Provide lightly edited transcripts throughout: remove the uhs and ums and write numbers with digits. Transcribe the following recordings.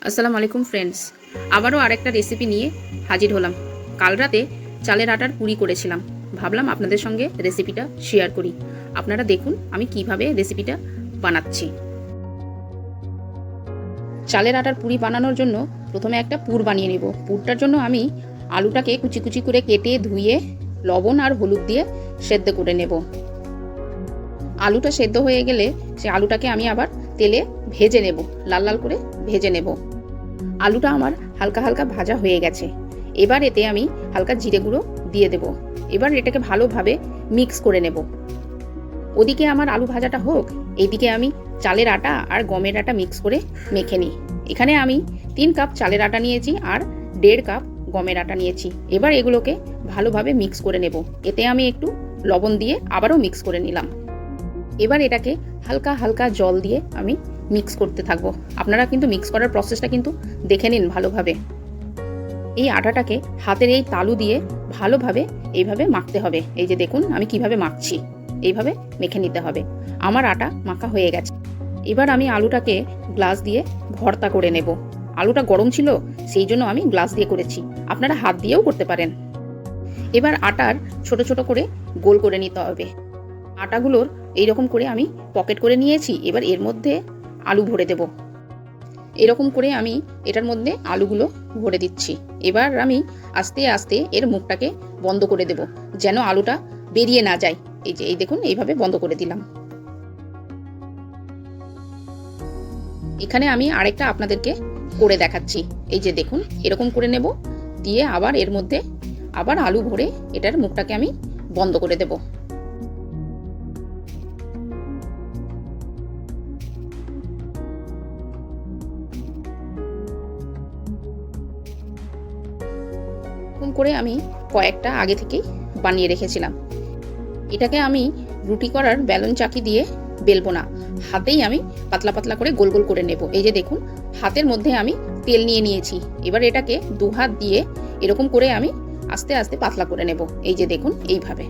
আসসালামু আলাইকুম ফ্রেন্ডস, আবারও আরেকটা রেসিপি নিয়ে হাজির হলাম। কাল রাতে চালের আটার পুরি করেছিলাম, ভাবলাম আপনাদের সঙ্গে রেসিপিটা শেয়ার করি। আপনারা দেখুন আমি কিভাবে রেসিপিটা বানাচ্ছি। চালের আটার পুরি বানানোর জন্য প্রথমে একটা পুর বানিয়ে নেব। পুরটার জন্য আমি আলুটাকে কুচি কুচি করে কেটে ধুয়ে লবণ আর হলুদ দিয়ে সেদ্ধ করে নেব। আলুটা সেদ্ধ হয়ে গেলে সে আলুটাকে আমি আবার তেলে ভেজে নেব, লাল লাল করে ভেজে নেব। আলুটা আমার হালকা হালকা ভাজা হয়ে গেছে। এবার এতে আমি হালকা জিরে গুঁড়ো দিয়ে দেব। এবার এটাকে ভালোভাবে মিক্স করে নেব। ওদিকে আমার আলু ভাজাটা হোক, এইদিকে আমি চালের আটা আর গমের আটা মিক্স করে মেখে নিই। এখানে আমি 3 কাপ চালের আটা নিয়েছি আর 1.5 কাপ গমের আটা নিয়েছি। এবার এগুলোকে ভালোভাবে মিক্স করে নেব। এতে আমি একটু লবণ দিয়ে আবারও মিক্স করে নিলাম। এবার এটাকে হালকা হালকা জল দিয়ে আমি মিক্স করতে থাকবো। আপনারা কিন্তু মিক্স করার প্রসেসটা কিন্তু দেখে নিন ভালোভাবে। এই আটাটাকে হাতের এই তালু দিয়ে ভালোভাবে এইভাবে মাখতে হবে। এই যে দেখুন আমি কিভাবে মাখছি, এইভাবে মেখে নিতে হবে। আমার আটা মাখা হয়ে গেছে। এবার আমি আলুটাকে গ্লাস দিয়ে ভর্তা করে নেব। আলুটা গরম ছিল, সেই জন্য আমি গ্লাস দিয়ে করেছি। আপনারা হাত দিয়েও করতে পারেন। এবার আটার ছোট ছোট করে গোল করে নিতে হবে। আটাগুলোর এইরকম করে আমি পকেট করে নিয়েছি। এবার এর মধ্যে আলু ভরে দেব। এরকম করে আমি এটার মধ্যে আলুগুলো ভরে দিচ্ছি। এবার আমি আস্তে আস্তে এর মুখটাকে বন্ধ করে দেব, যেন আলুটা বেরিয়ে না যায়। এই দেখুন এইভাবে বন্ধ করে দিলাম। এখানে আমি আরেকটা আপনাদেরকে করে দেখাচ্ছি। এই যে দেখুন এরকম করে নেব, দিয়ে আবার এর মধ্যে আবার আলু ভরে এটার মুখটাকে আমি বন্ধ করে দেব। এরকম করে আমি কয়েকটা আগে থেকেই বানিয়ে রেখেছিলাম। এটাকে আমি রুটি করার বেলন চাকি দিয়ে বেলবো না, হাতেই আমি পাতলা পাতলা করে গোল গোল করে নেব। এই যে দেখুন হাতের মধ্যে আমি তেল নিয়ে নিয়েছি। এবার এটাকে 2 হাত দিয়ে এরকম করে আমি আস্তে আস্তে পাতলা করে নেব। এই যে দেখুন এইভাবে।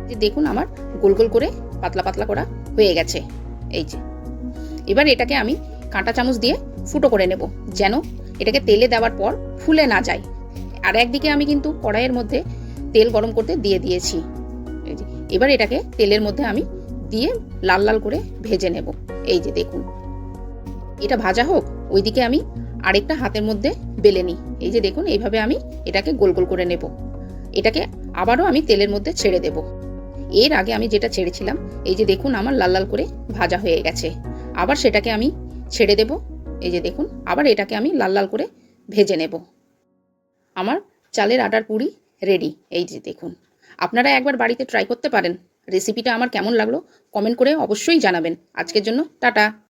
যে দেখুন আমার গোল গোল করে পাতলা পাতলা করা হয়ে গেছে। এই যে এবার এটাকে আমি কাঁটা চামচ দিয়ে ফুটো করে নেব, যেন এটাকে তেলে দেওয়ার পর ফুলে না যায়। আর একদিকে আমি কিন্তু কড়াইয়ের মধ্যে তেল গরম করতে দিয়ে দিয়েছি। এবার এটাকে তেলের মধ্যে আমি দিয়ে লাল লাল করে ভেজে নেব। এই যে দেখুন এটা ভাজা হোক, ওইদিকে আমি আরেকটা হাতের মধ্যে বেলে নিই। এই যে দেখুন এইভাবে আমি এটাকে গোল গোল করে নেব। এটাকে আবারও আমি তেলের মধ্যে ছেড়ে দেব। এর আগে আমি যেটা ছেড়েছিলাম, এই যে দেখুন আমার লাল লাল করে ভাজা হয়ে গেছে। আবার সেটাকে আমি ছেড়ে দেব। এই যে দেখুন আবার এটাকে আমি লাল লাল করে ভেজে নেব। আমার চালের আটার পুরি রেডি। এই যে দেখুন আপনারা একবার বাড়িতে ট্রাই করতে পারেন। রেসিপিটা আমার কেমন লাগলো কমেন্ট করে অবশ্যই জানাবেন। আজকের জন্য টাটা।